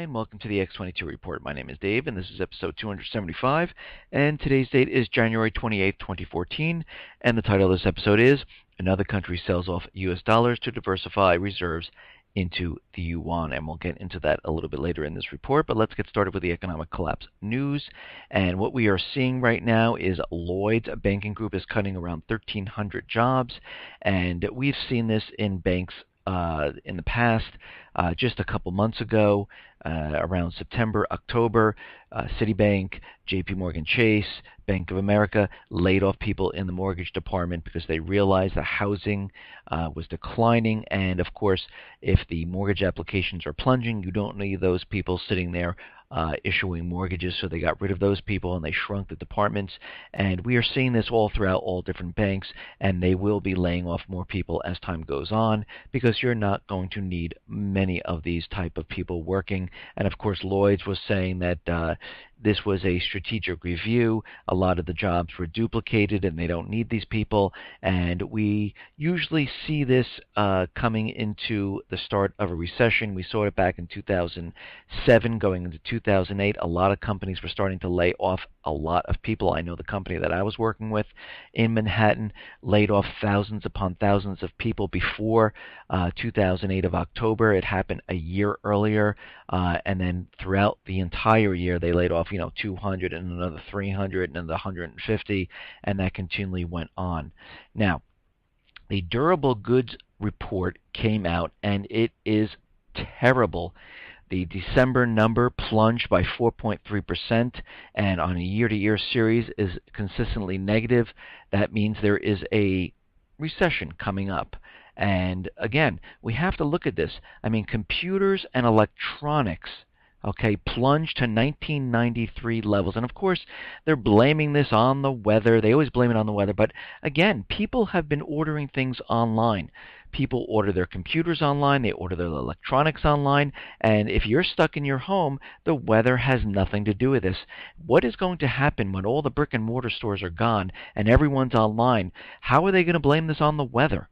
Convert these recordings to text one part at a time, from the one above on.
and welcome to the X22 Report. My name is Dave, and this is episode 275, and today's date is January 28, 2014, and the title of this episode is Another Country Sells Off U.S. Dollars to Diversify Reserves into the Yuan, and we'll get into that a little bit later in this report, but let's get started with the economic collapse news. And what we are seeing right now is Lloyd's banking group is cutting around 1,300 jobs, and we've seen this in banks in the past. Just a couple months ago, around September, October, Citibank, JP Morgan Chase, Bank of America laid off people in the mortgage department because they realized that housing was declining. And of course, if the mortgage applications are plunging, you don't need those people sitting there issuing mortgages, so they got rid of those people and they shrunk the departments. And we are seeing this all throughout all different banks, and they will be laying off more people as time goes on because you're not going to need many of these type of people working. And of course, Lloyd's was saying that this was a strategic review. A lot of the jobs were duplicated and they don't need these people. And we usually see this coming into the start of a recession. We saw it back in 2007 going into 2008. A lot of companies were starting to lay off a lot of people. I know the company that I was working with in Manhattan laid off thousands upon thousands of people before 2008 of October. It happened a year earlier, and then throughout the entire year they laid off 200 and another 300 and another 150, and that continually went on. Now, the durable goods report came out, and it is terrible. The December number plunged by 4.3%, and on a year-to-year series is consistently negative. That means there is a recession coming up. And again, we have to look at this. I mean, computers and electronics, plunged to 1993 levels. And of course, they're blaming this on the weather. They always blame it on the weather. But again, people have been ordering things online. People order their computers online. They order their electronics online. And if you're stuck in your home, the weather has nothing to do with this. What is going to happen when all the brick and mortar stores are gone and everyone's online? How are they going to blame this on the weather?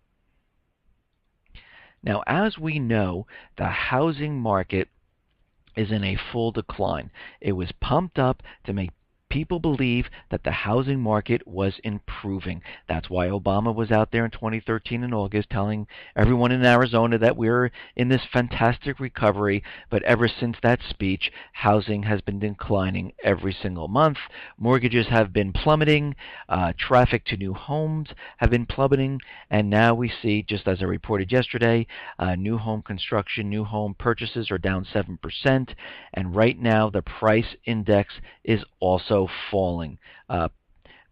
Now, as we know, the housing market is in a full decline. It was pumped up to make people believe that the housing market was improving. That's why Obama was out there in 2013 in August telling everyone in Arizona that we're in this fantastic recovery. But ever since that speech, housing has been declining every single month. Mortgages have been plummeting. Traffic to new homes have been plummeting. And now we see, just as I reported yesterday, new home construction, new home purchases are down 7%. And right now the price index is also falling.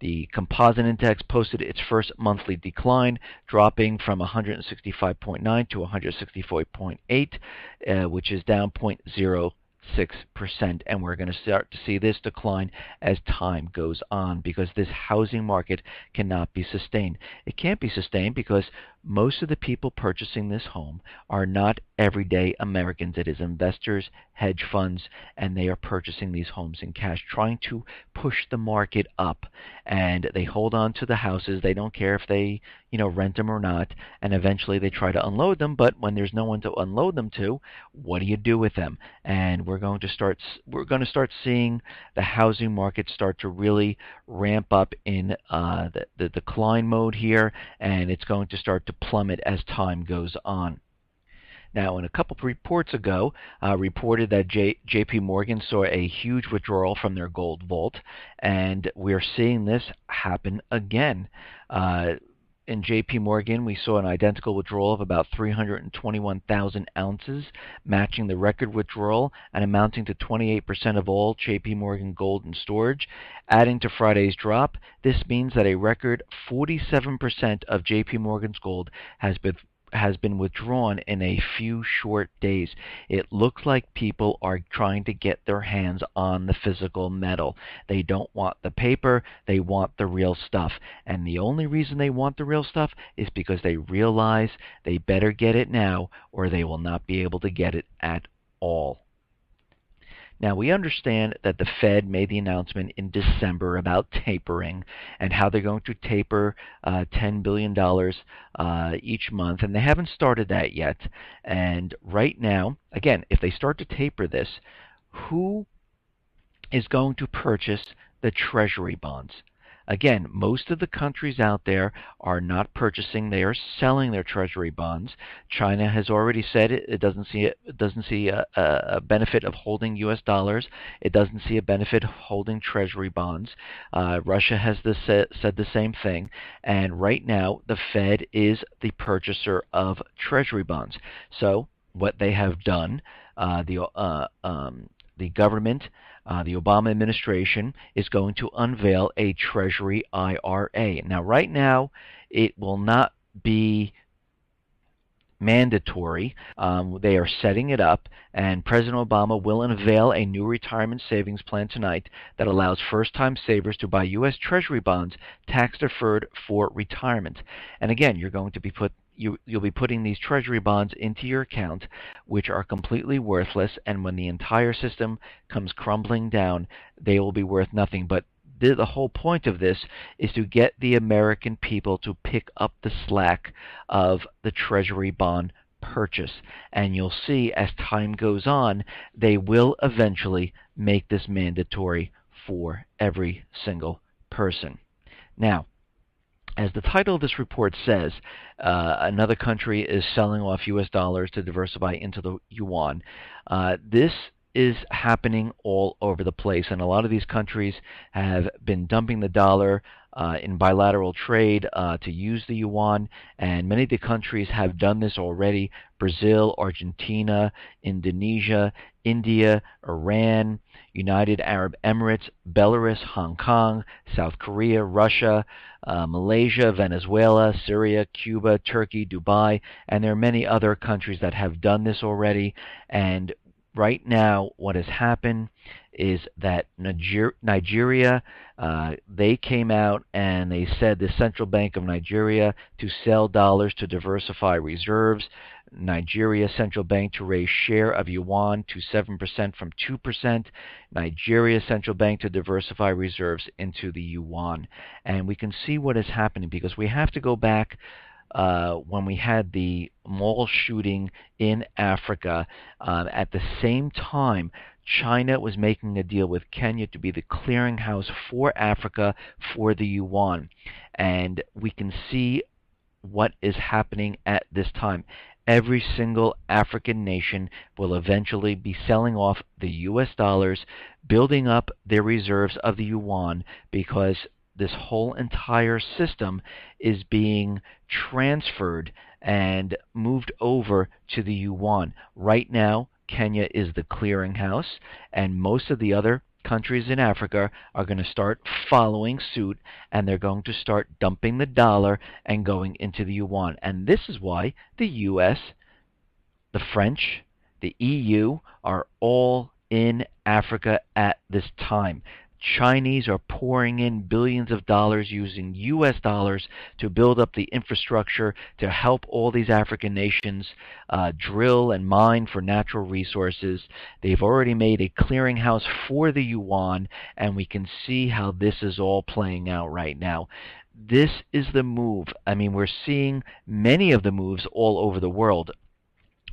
The composite index posted its first monthly decline, dropping from 165.9 to 164.8, which is down 0.06%. And we're going to start to see this decline as time goes on because this housing market cannot be sustained. It can't be sustained because most of the people purchasing this home are not everyday Americans. It is investors, hedge funds, and they are purchasing these homes in cash, trying to push the market up. And they hold on to the houses. They don't care if they, rent them or not. And eventually they try to unload them. But when there's no one to unload them to, what do you do with them? And we're going to start seeing the housing market start to really ramp up in the decline mode here, and it's going to start to plummet as time goes on. Now, in a couple of reports ago, reported that JP Morgan saw a huge withdrawal from their gold vault, and we're seeing this happen again. In JP Morgan, we saw an identical withdrawal of about 321,000 ounces, matching the record withdrawal and amounting to 28% of all JP Morgan gold in storage. Adding to Friday's drop, this means that a record 47% of JP Morgan's gold has been withdrawn in a few short days. It looks like people are trying to get their hands on the physical metal. They don't want the paper, they want the real stuff. And the only reason they want the real stuff is because they realize they better get it now or they will not be able to get it at all. Now, we understand that the Fed made the announcement in December about tapering and how they're going to taper $10 billion each month, and they haven't started that yet. And right now, again, if they start to taper this, who is going to purchase the Treasury bonds? Again, most of the countries out there are not purchasing; they are selling their Treasury bonds. China has already said it doesn't see a benefit of holding U.S. dollars. It doesn't see a benefit of holding Treasury bonds. Russia has said the same thing. And right now, the Fed is the purchaser of Treasury bonds. So what they have done, the government, the Obama administration, is going to unveil a Treasury IRA. Now, right now, it will not be mandatory. They are setting it up, and President Obama will unveil a new retirement savings plan tonight that allows first-time savers to buy U.S. Treasury bonds tax-deferred for retirement. And again, you'll be putting these Treasury bonds into your account, which are completely worthless, and when the entire system comes crumbling down, they will be worth nothing. But the whole point of this is to get the American people to pick up the slack of the Treasury bond purchase. And you'll see as time goes on, they will eventually make this mandatory for every single person. Now, as the title of this report says, another country is selling off U.S. dollars to diversify into the yuan. This is happening all over the place, and a lot of these countries have been dumping the dollar in bilateral trade to use the yuan, and many of the countries have done this already. Brazil, Argentina, Indonesia, India, Iran, United Arab Emirates, Belarus, Hong Kong, South Korea, Russia, Malaysia, Venezuela, Syria, Cuba, Turkey, Dubai, and there are many other countries that have done this already. And right now, what has happened is that Nigeria, they came out and they said the Central Bank of Nigeria to sell dollars to diversify reserves. Nigeria Central Bank to raise share of yuan to 7% from 2%. Nigeria Central Bank to diversify reserves into the yuan. And we can see what is happening because we have to go back when we had the mall shooting in Africa. At the same time, China was making a deal with Kenya to be the clearinghouse for Africa for the yuan. And we can see what is happening at this time. Every single African nation will eventually be selling off the U.S. dollars, building up their reserves of the yuan, because this whole entire system is being transferred and moved over to the yuan. Right now, Kenya is the clearinghouse, and most of the other countries in Africa are going to start following suit, and they're going to start dumping the dollar and going into the yuan. And this is why the U.S., the French, the EU are all in Africa at this time. Chinese are pouring in billions of dollars using U.S. dollars to build up the infrastructure to help all these African nations drill and mine for natural resources. They've already made a clearinghouse for the yuan, and we can see how this is all playing out right now. This is the move. I mean, we're seeing many of the moves all over the world.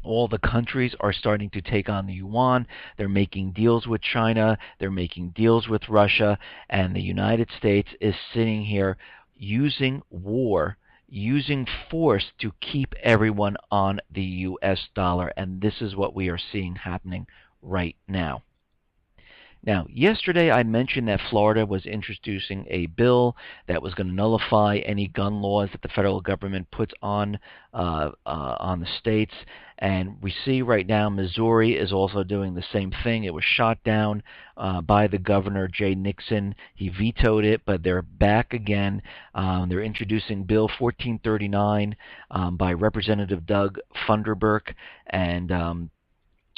All the countries are starting to take on the yuan. They're making deals with China. They're making deals with Russia. And the United States is sitting here using war, using force to keep everyone on the U.S. dollar. And this is what we are seeing happening right now. Now, yesterday I mentioned that Florida was introducing a bill that was going to nullify any gun laws that the federal government puts on the states. And we see right now Missouri is also doing the same thing. It was shot down by the governor, Jay Nixon. He vetoed it, but they're back again. They're introducing Bill 1439 by Representative Doug Funderburk. And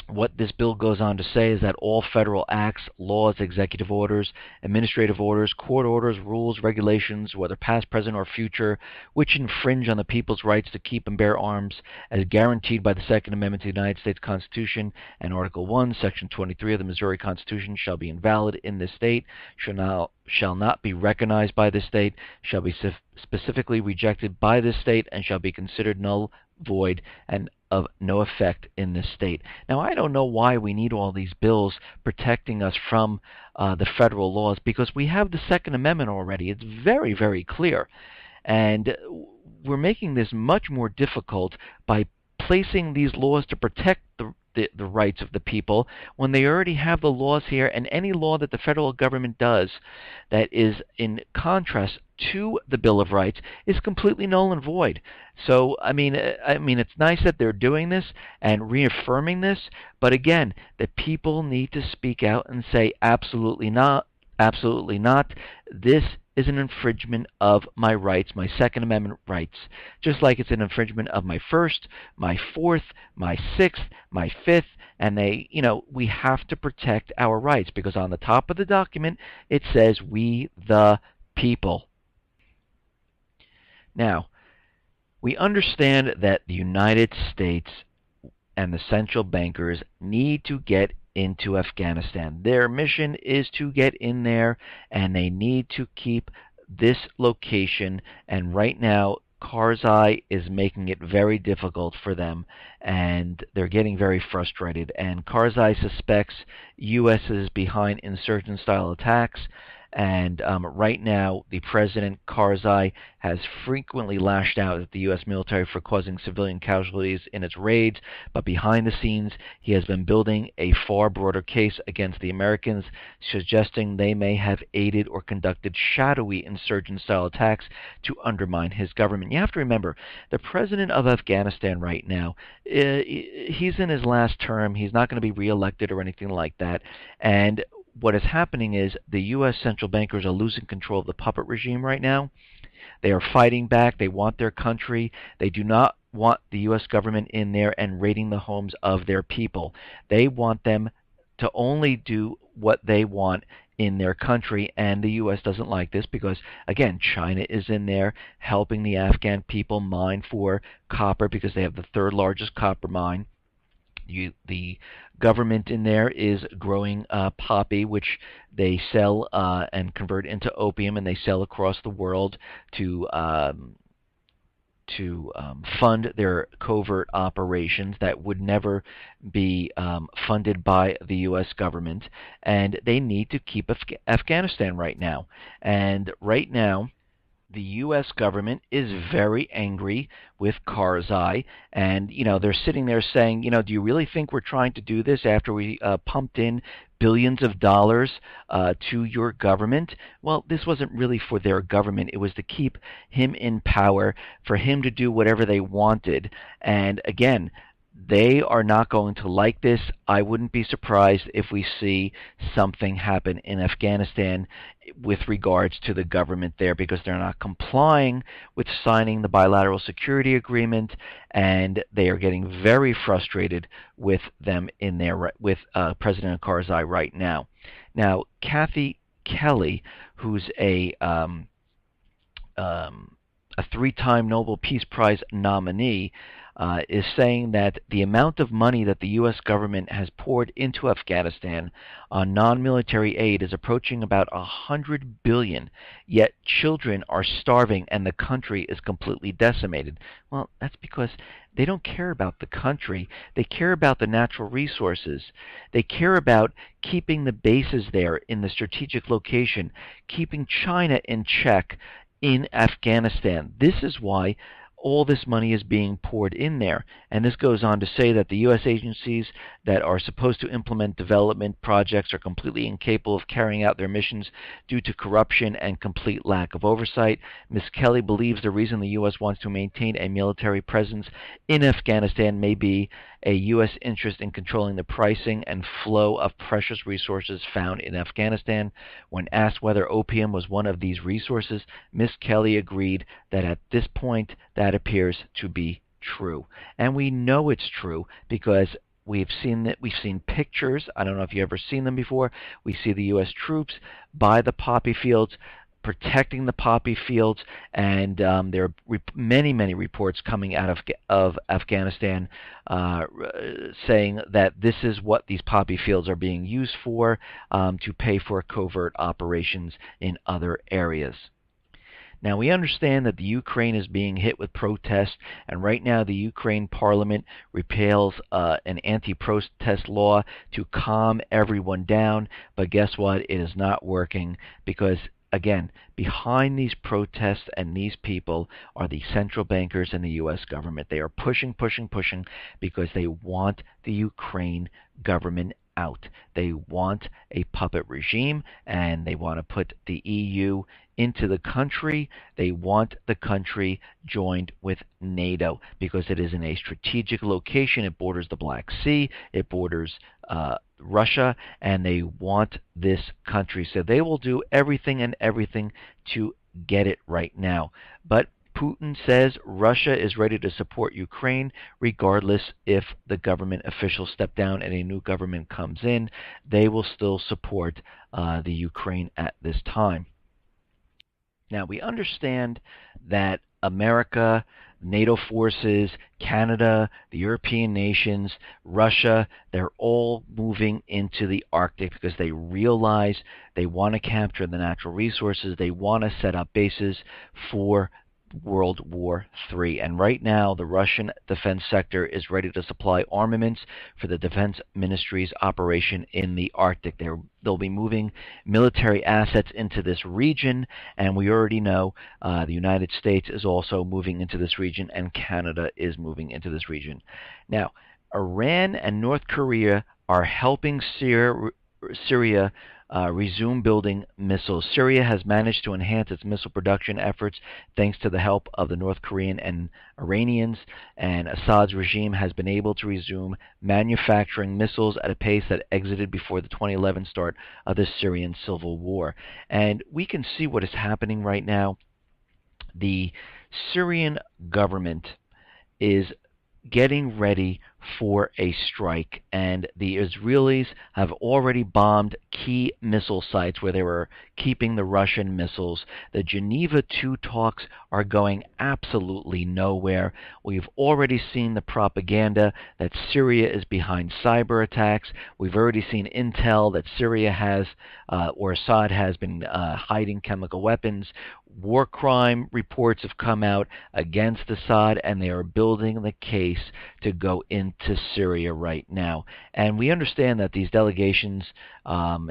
What this bill goes on to say is that all federal acts, laws, executive orders, administrative orders, court orders, rules, regulations, whether past, present, or future, which infringe on the people's rights to keep and bear arms as guaranteed by the Second Amendment to the United States Constitution and Article 1, Section 23 of the Missouri Constitution, shall be invalid in this state, shall not be recognized by this state, shall be specifically rejected by this state, and shall be considered null, void, and of no effect in this state. Now, I don't know why we need all these bills protecting us from the federal laws, because we have the Second Amendment already. It's very, very clear. And we're making this much more difficult by placing these laws to protect the rights of the people when they already have the laws here, and any law that the federal government does that is in contrast to the Bill of Rights is completely null and void. So I mean it's nice that they're doing this and reaffirming this, but again, the people need to speak out and say absolutely not, absolutely not. This is an infringement of my rights, my Second Amendment rights, just like it's an infringement of my First, my Fourth, my Sixth, my Fifth, and we have to protect our rights, because on the top of the document it says we the people. Now, we understand that the United States and the central bankers need to get into Afghanistan. Their mission is to get in there, and they need to keep this location. And right now, Karzai is making it very difficult for them, and they're getting very frustrated. And Karzai suspects U.S. is behind insurgent-style attacks. And right now, the President Karzai has frequently lashed out at the U.S. military for causing civilian casualties in its raids, but behind the scenes, he has been building a far broader case against the Americans, suggesting they may have aided or conducted shadowy insurgent-style attacks to undermine his government. You have to remember, the President of Afghanistan right now, he's in his last term. He's not going to be reelected or anything like that. And what is happening is the U.S. central bankers are losing control of the puppet regime right now. They are fighting back. They want their country. They do not want the U.S. government in there and raiding the homes of their people. They want them to only do what they want in their country, and the U.S. doesn't like this because, again, China is in there helping the Afghan people mine for copper because they have the third largest copper mine. The government in there is growing poppy, which they sell and convert into opium, and they sell across the world to fund their covert operations that would never be funded by the U.S. government. And they need to keep Afghanistan right now. And right now, the U.S. government is very angry with Karzai, and they're sitting there saying, do you really think we're trying to do this after we pumped in billions of dollars to your government? Well, this wasn't really for their government. It was to keep him in power, for him to do whatever they wanted. And again, they are not going to like this. I wouldn't be surprised if we see something happen in Afghanistan with regards to the government there, because they're not complying with signing the bilateral security agreement, and they are getting very frustrated with them in there, with President Karzai right now. Now, Kathy Kelly, who's a three-time Nobel Peace Prize nominee, is saying that the amount of money that the U.S. government has poured into Afghanistan on non-military aid is approaching about $100 billion, yet children are starving and the country is completely decimated. Well, that's because they don't care about the country. They care about the natural resources. They care about keeping the bases there in the strategic location, keeping China in check in Afghanistan. This is why all this money is being poured in there. And this goes on to say that the U.S. agencies that are supposed to implement development projects are completely incapable of carrying out their missions due to corruption and complete lack of oversight. Ms. Kelly believes the reason the U.S. wants to maintain a military presence in Afghanistan may be a U.S. interest in controlling the pricing and flow of precious resources found in Afghanistan. When asked whether opium was one of these resources, Ms. Kelly agreed that at this point that appears to be true. And we know it's true because we've seen pictures. I don't know if you've ever seen them before. We see the U.S. troops by the poppy fields, protecting the poppy fields, and there are many reports coming out of Afghanistan saying that this is what these poppy fields are being used for, to pay for covert operations in other areas. Now, we understand that the Ukraine is being hit with protests, and right now the Ukraine parliament repeals an anti-protest law to calm everyone down, but guess what? It is not working because, again, behind these protests and these people are the central bankers and the U.S. government. They are pushing because they want the Ukraine government out. They want a puppet regime, and they want to put the EU into the country. They want the country joined with NATO because it is in a strategic location. It borders the Black Sea. It borders Russia, and they want this country. So they will do everything to get it right now. But Putin says Russia is ready to support Ukraine regardless if the government officials step down and a new government comes in. They will still support the Ukraine at this time. Now, we understand that America, NATO forces, Canada, the European nations, Russia, they're all moving into the Arctic because they realize they want to capture the natural resources. They want to set up bases for World War III. And right now, the Russian defense sector is ready to supply armaments for the Defense Ministry's operation in the Arctic. They'll be moving military assets into this region, and we already know the United States is also moving into this region, and Canada is moving into this region. Now, Iran and North Korea are helping Syria resume building missiles. Syria has managed to enhance its missile production efforts thanks to the help of the North Korean and Iranians, and Assad's regime has been able to resume manufacturing missiles at a pace that exited before the 2011 start of the Syrian civil war. And we can see what is happening right now. The Syrian government is getting ready for a strike, and the Israelis have already bombed key missile sites where they were keeping the Russian missiles. The Geneva II talks are going absolutely nowhere. We've already seen the propaganda that Syria is behind cyber attacks. We've already seen intel that Syria has, or Assad has been hiding chemical weapons. War crime reports have come out against Assad, and they are building the case to go into Syria right now. And we understand that these delegations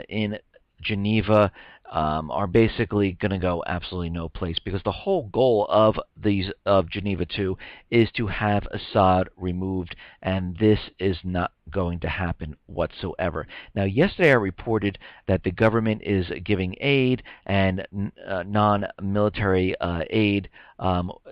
in Geneva are basically going to go absolutely no place, because the whole goal of Geneva II is to have Assad removed, and this is not going to happen whatsoever. Now, yesterday I reported that the government is giving aid and non-military aid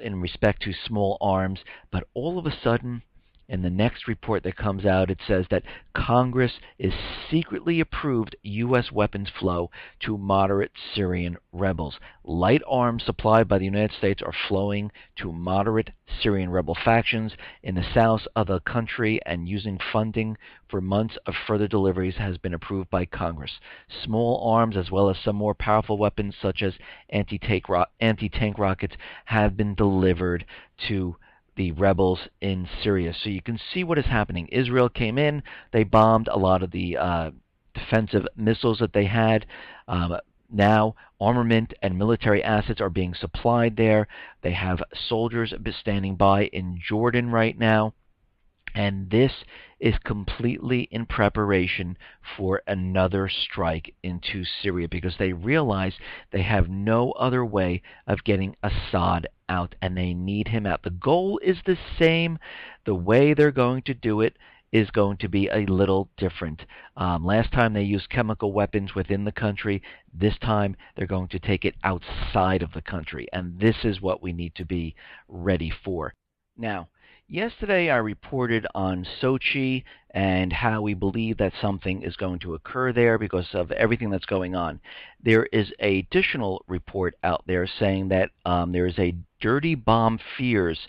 in respect to small arms, but all of a sudden, in the next report that comes out, it says that Congress is secretly approved U.S. weapons flow to moderate Syrian rebels. Light arms supplied by the United States are flowing to moderate Syrian rebel factions in the south of the country, and using funding for months of further deliveries has been approved by Congress. Small arms, as well as some more powerful weapons such as anti-tank rockets, have been delivered to the rebels in Syria. So you can see what is happening. Israel came in, they bombed a lot of the defensive missiles that they had. Now armament and military assets are being supplied there. They have soldiers standing by in Jordan right now. And this is completely in preparation for another strike into Syria, because they realize they have no other way of getting Assad out, and they need him out. The goal is the same. The way they're going to do it is going to be a little different. Last time they used chemical weapons within the country. This time they're going to take it outside of the country, and this is what we need to be ready for. Now, yesterday I reported on Sochi and how we believe that something is going to occur there because of everything that's going on. There is an additional report out there saying that there is a dirty bomb fears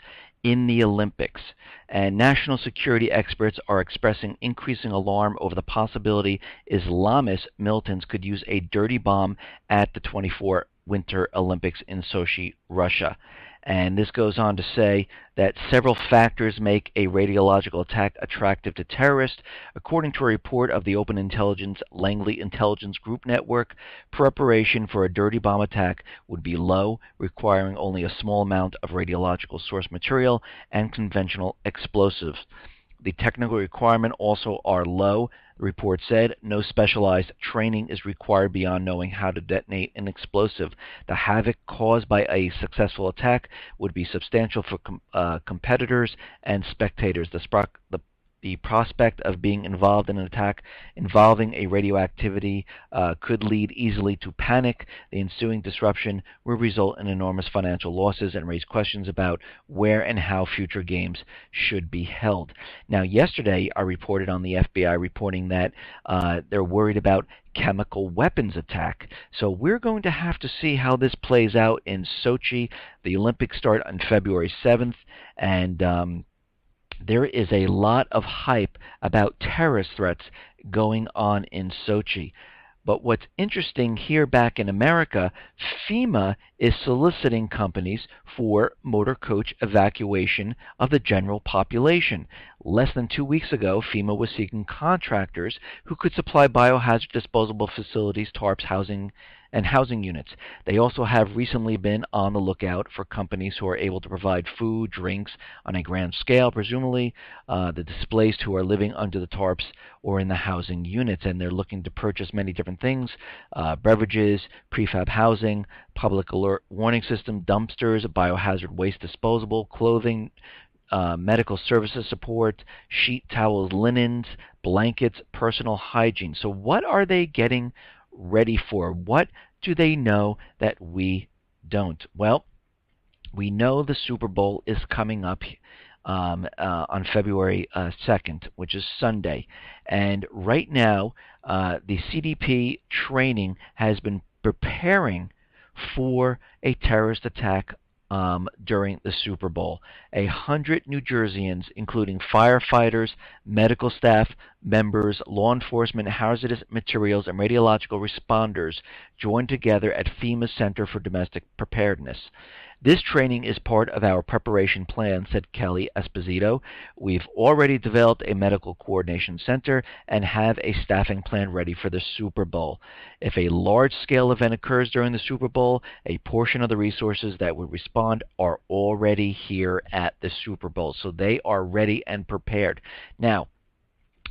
in the Olympics. And national security experts are expressing increasing alarm over the possibility Islamist militants could use a dirty bomb at the 24 Winter Olympics in Sochi, Russia. And this goes on to say that several factors make a radiological attack attractive to terrorists. According to a report of the Open Intelligence Langley Intelligence Group Network, preparation for a dirty bomb attack would be low, requiring only a small amount of radiological source material and conventional explosives. The technical requirements also are low. The report said no specialized training is required beyond knowing how to detonate an explosive. The havoc caused by a successful attack would be substantial for competitors and spectators. The prospect of being involved in an attack involving a radioactivity could lead easily to panic. The ensuing disruption will result in enormous financial losses and raise questions about where and how future games should be held. Now, yesterday I reported on the FBI reporting that they're worried about chemical weapons attack. So we're going to have to see how this plays out in Sochi. The Olympics start on February 7th, and there is a lot of hype about terrorist threats going on in Sochi. But what's interesting here back in America, FEMA is soliciting companies for motor coach evacuation of the general population. Less than 2 weeks ago, FEMA was seeking contractors who could supply biohazard disposable facilities, tarps, housing units. They also have recently been on the lookout for companies who are able to provide food, drinks on a grand scale, presumably the displaced who are living under the tarps or in the housing units, and they're looking to purchase many different things, beverages, prefab housing, public alert warning system, dumpsters, biohazard waste disposable, clothing, medical services support, sheet towels, linens, blankets, personal hygiene. So what are they getting ready for? What do they know that we don't? Well, we know the Super Bowl is coming up on February 2nd, which is Sunday. And right now, the CDP training has been preparing for a terrorist attack during the Super Bowl. 100 New Jerseyans, including firefighters, medical staff members, law enforcement, hazardous materials, and radiological responders, joined together at FEMA's Center for Domestic Preparedness. This training is part of our preparation plan, said Kelly Esposito. We've already developed a medical coordination center and have a staffing plan ready for the Super Bowl. If a large-scale event occurs during the Super Bowl, a portion of the resources that would respond are already here at the Super Bowl. So they are ready and prepared. Now,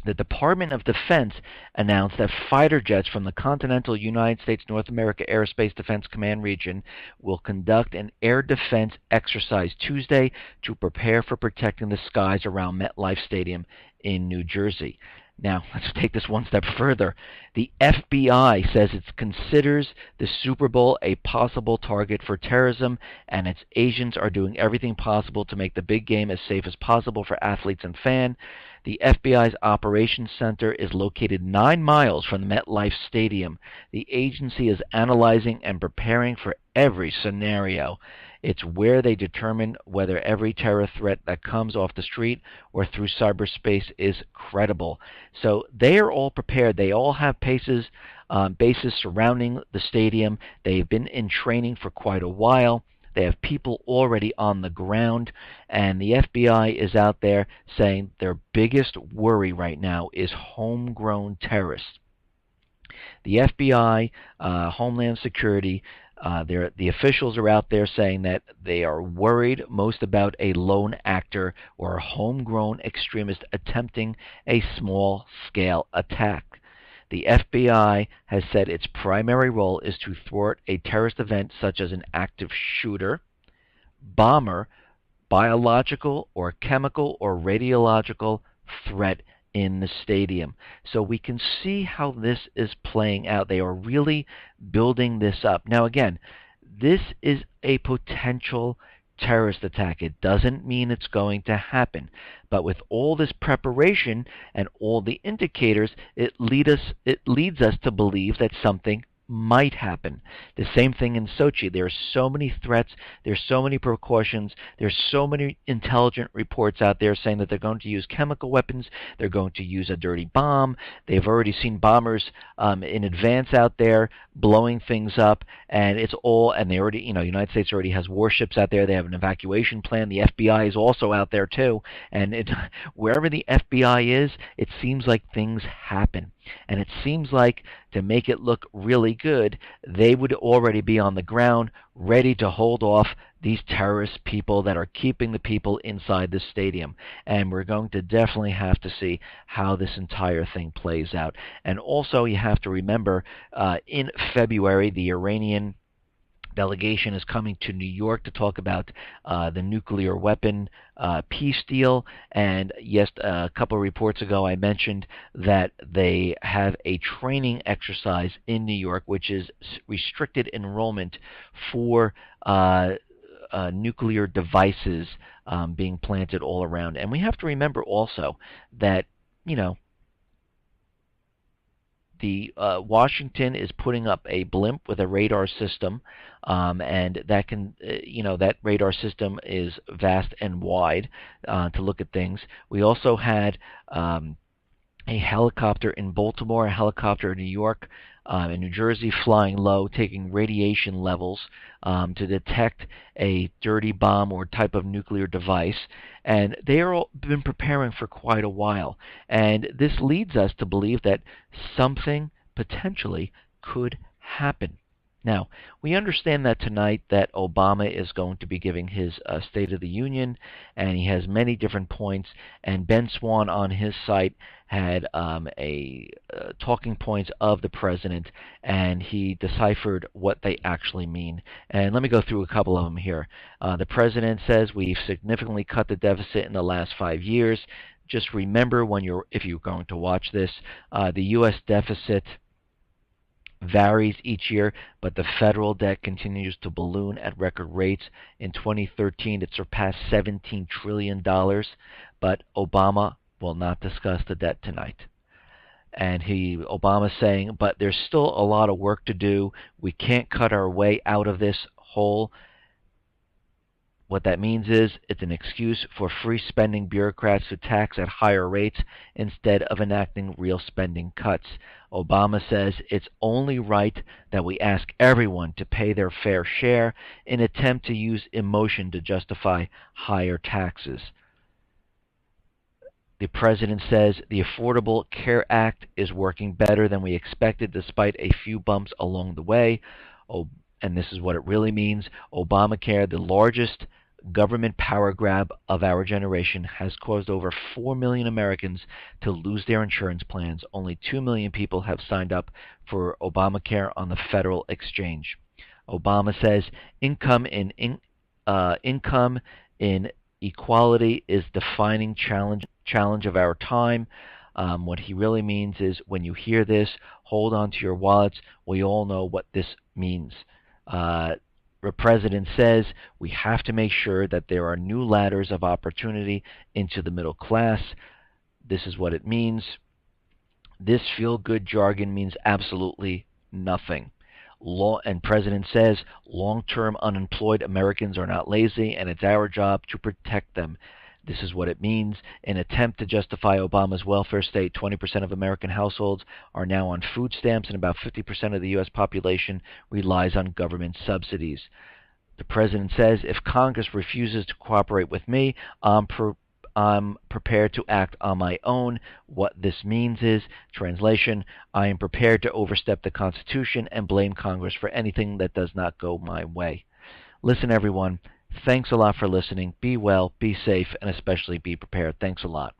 the Department of Defense announced that fighter jets from the continental United States North America Aerospace Defense Command region will conduct an air defense exercise Tuesday to prepare for protecting the skies around MetLife Stadium in New Jersey. Now, let's take this one step further. The FBI says it considers the Super Bowl a possible target for terrorism, and its agents are doing everything possible to make the big game as safe as possible for athletes and fans. The FBI's Operations Center is located 9 miles from the MetLife Stadium. The agency is analyzing and preparing for every scenario. It's where they determine whether every terror threat that comes off the street or through cyberspace is credible. So they are all prepared. They all have bases surrounding the stadium. They've been in training for quite a while. They have people already on the ground, and the FBI is out there saying their biggest worry right now is homegrown terrorists. The FBI, Homeland Security, the officials are out there saying that they are worried most about a lone actor or a homegrown extremist attempting a small-scale attack. The FBI has said its primary role is to thwart a terrorist event such as an active shooter, bomber, biological or chemical or radiological threat in the stadium. So we can see how this is playing out. They are really building this up. Now again, this is a potential terrorist attack. It doesn't mean it's going to happen. But with all this preparation and all the indicators, it leads us to believe that something might happen. The same thing in Sochi. There are so many threats. There's so many precautions. There's so many intelligent reports out there saying that they're going to use chemical weapons. They're going to use a dirty bomb. They've already seen bombers in advance out there blowing things up, and it's all. And they already, United States already has warships out there. They have an evacuation plan. The FBI is also out there too, and wherever the FBI is, it seems like things happen. And it seems like, to make it look really good, they would already be on the ground ready to hold off these terrorist people that are keeping the people inside the stadium. And we're going to definitely have to see how this entire thing plays out. And also, you have to remember, in February, the Iranian delegation is coming to New York to talk about the nuclear weapon peace deal. And yes, a couple of reports ago I mentioned that they have a training exercise in New York, which is restricted enrollment for nuclear devices being planted all around. And we have to remember also that, the Washington is putting up a blimp with a radar system, and that can, that radar system is vast and wide to look at things. We also had a helicopter in Baltimore, a helicopter in New York, in New Jersey, flying low, taking radiation levels to detect a dirty bomb or type of nuclear device. And they have been preparing for quite a while. And this leads us to believe that something potentially could happen. Now, we understand that tonight that Obama is going to be giving his State of the Union, and he has many different points, and Ben Swan on his site had talking points of the president, and he deciphered what they actually mean. And let me go through a couple of them here. The president says we've significantly cut the deficit in the last 5 years. Just remember, if you're going to watch this, the U.S. deficit varies each year, but the federal debt continues to balloon at record rates. In 2013, it surpassed $17 trillion, but Obama will not discuss the debt tonight. And Obama's saying, but there's still a lot of work to do. We can't cut our way out of this hole. What that means is it's an excuse for free spending bureaucrats to tax at higher rates instead of enacting real spending cuts. Obama says it's only right that we ask everyone to pay their fair share in an attempt to use emotion to justify higher taxes. The president says the Affordable Care Act is working better than we expected despite a few bumps along the way. And this is what it really means. Obamacare, the largest government power grab of our generation, has caused over 4 million Americans to lose their insurance plans. Only 2 million people have signed up for Obamacare on the Federal Exchange. Obama says income inequality is the defining challenge of our time. What he really means is, when you hear this, hold on to your wallets. We all know what this means. The president says we have to make sure that there are new ladders of opportunity into the middle class. This is what it means. This feel-good jargon means absolutely nothing. And president says long-term unemployed Americans are not lazy, and it's our job to protect them. This is what it means. In an attempt to justify Obama's welfare state, 20% of American households are now on food stamps, and about 50% of the U.S. population relies on government subsidies. The president says, if Congress refuses to cooperate with me, I'm prepared to act on my own. What this means is, translation, I am prepared to overstep the Constitution and blame Congress for anything that does not go my way. Listen, everyone. Thanks a lot for listening. Be well, be safe, and especially be prepared. Thanks a lot.